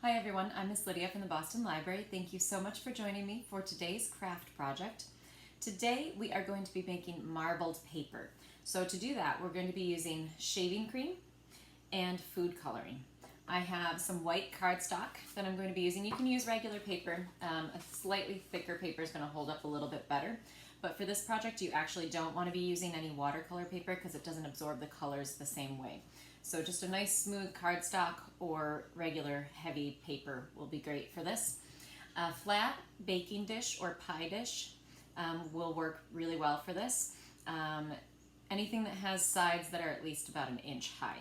Hi everyone, I'm Miss Lydia from the Boston Library. Thank you so much for joining me for today's craft project. Today we are going to be making marbled paper. So to do that, we're going to be using shaving cream and food coloring. I have some white cardstock that I'm going to be using. You can use regular paper. A slightly thicker paper is going to hold up a little bit better. But for this project, you actually don't want to be using any watercolor paper because it doesn't absorb the colors the same way. So just a nice smooth cardstock or regular heavy paper will be great for this. A flat baking dish or pie dish will work really well for this. Anything that has sides that are at least about an inch high.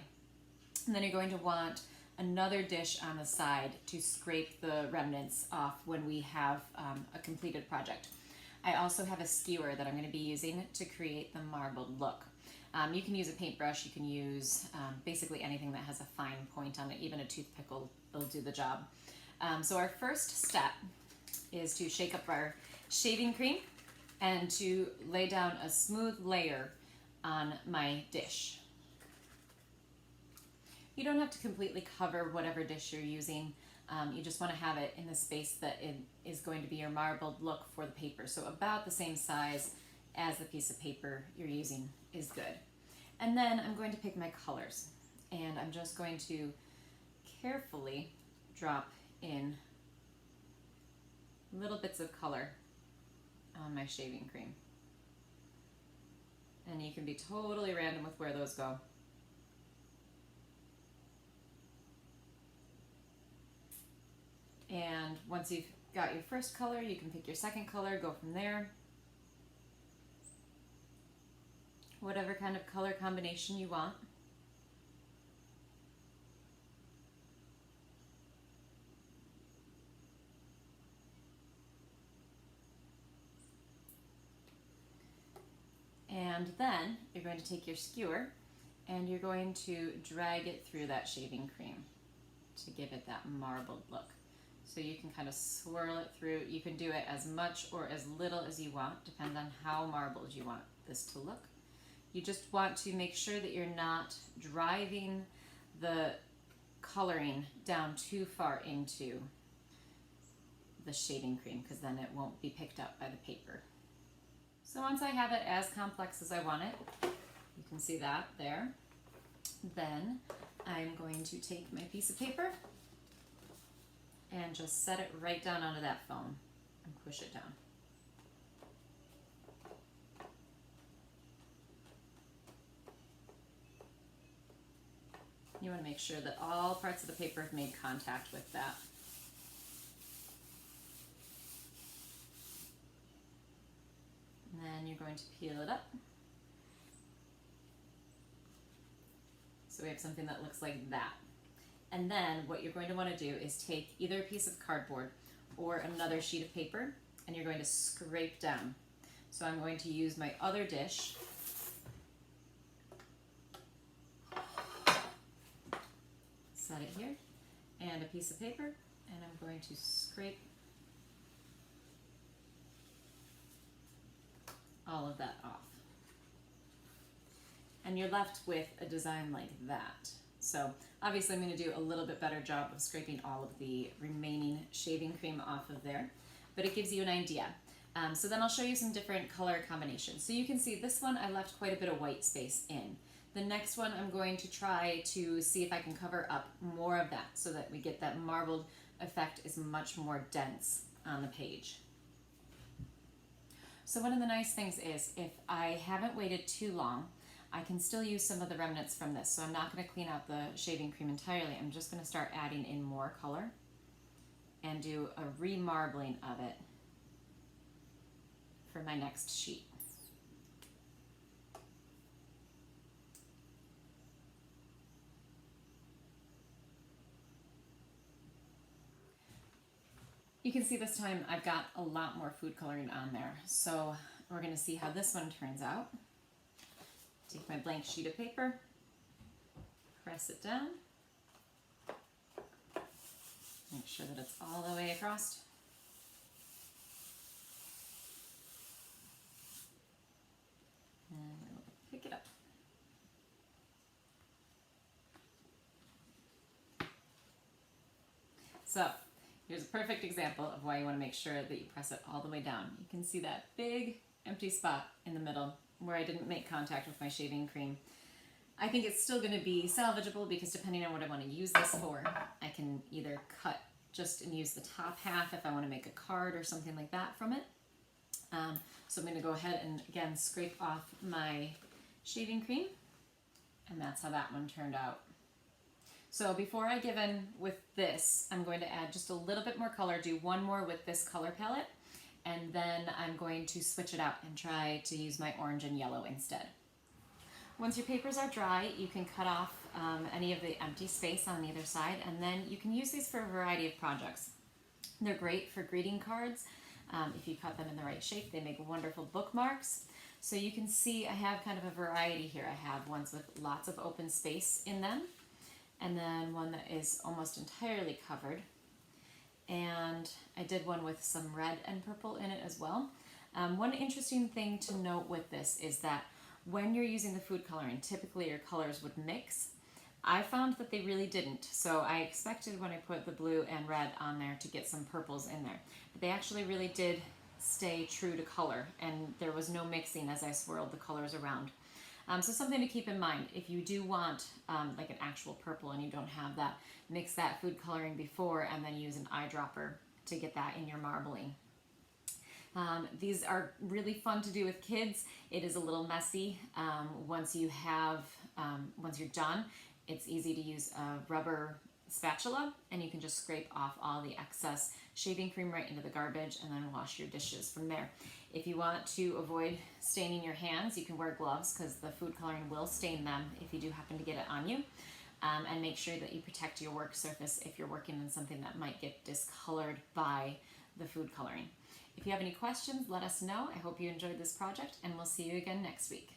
And then you're going to want another dish on the side to scrape the remnants off when we have a completed project. I also have a skewer that I'm going to be using to create the marbled look. You can use a paintbrush, you can use basically anything that has a fine point on it, even a toothpick will do the job. So our first step is to shake up our shaving cream and to lay down a smooth layer on my dish. You don't have to completely cover whatever dish you're using. You just want to have it in the space that it is going to be your marbled look for the paper. So about the same size as the piece of paper you're using is good. And then I'm going to pick my colors, and I'm just going to carefully drop in little bits of color on my shaving cream. And you can be totally random with where those go. And once you've got your first color, you can pick your second color, go from there. Whatever kind of color combination you want. And then you're going to take your skewer and you're going to drag it through that shaving cream to give it that marbled look. So you can kind of swirl it through. You can do it as much or as little as you want, depending on how marbled you want this to look. You just want to make sure that you're not driving the coloring down too far into the shaving cream, because then it won't be picked up by the paper. So once I have it as complex as I want it, you can see that there, then I'm going to take my piece of paper and just set it right down onto that foam and push it down. You want to make sure that all parts of the paper have made contact with that. And then you're going to peel it up. So we have something that looks like that. And then what you're going to want to do is take either a piece of cardboard or another sheet of paper, and you're going to scrape down. So I'm going to use my other dish. Set it here, and a piece of paper, and I'm going to scrape all of that off. And you're left with a design like that. So obviously I'm going to do a little bit better job of scraping all of the remaining shaving cream off of there, but it gives you an idea. So then I'll show you some different color combinations. So you can see this one I left quite a bit of white space in. The next one I'm going to try to see if I can cover up more of that so that we get that marbled effect is much more dense on the page. So one of the nice things is if I haven't waited too long, I can still use some of the remnants from this. So I'm not going to clean out the shaving cream entirely. I'm just going to start adding in more color and do a remarbling of it for my next sheet. You can see this time I've got a lot more food coloring on there. So we're going to see how this one turns out. Take my blank sheet of paper, press it down, make sure that it's all the way across. And we'll pick it up. So here's a perfect example of why you want to make sure that you press it all the way down. You can see that big empty spot in the middle where I didn't make contact with my shaving cream. I think it's still going to be salvageable because depending on what I want to use this for, I can either cut just and use the top half if I want to make a card or something like that from it. So I'm going to go ahead and again scrape off my shaving cream, and that's how that one turned out. So before I give in with this, I'm going to add just a little bit more color, do one more with this color palette, and then I'm going to switch it out and try to use my orange and yellow instead. Once your papers are dry, you can cut off any of the empty space on either side, and then you can use these for a variety of projects. They're great for greeting cards. If you cut them in the right shape, they make wonderful bookmarks. So you can see I have kind of a variety here. I have ones with lots of open space in them, and then one that is almost entirely covered. And I did one with some red and purple in it as well. One interesting thing to note with this is that when you're using the food coloring, typically your colors would mix. I found that they really didn't. So I expected when I put the blue and red on there to get some purples in there. But they actually really did stay true to color, and there was no mixing as I swirled the colors around. So something to keep in mind, if you do want like an actual purple and you don't have that, mix that food coloring before and then use an eyedropper to get that in your marbling. These are really fun to do with kids. It is a little messy. Once you're done, it's easy to use a rubber spatula, and you can just scrape off all the excess shaving cream right into the garbage and then wash your dishes from there. If you want to avoid staining your hands, you can wear gloves because the food coloring will stain them if you do happen to get it on you. And make sure that you protect your work surface if you're working on something that might get discolored by the food coloring. If you have any questions, let us know. I hope you enjoyed this project, and we'll see you again next week.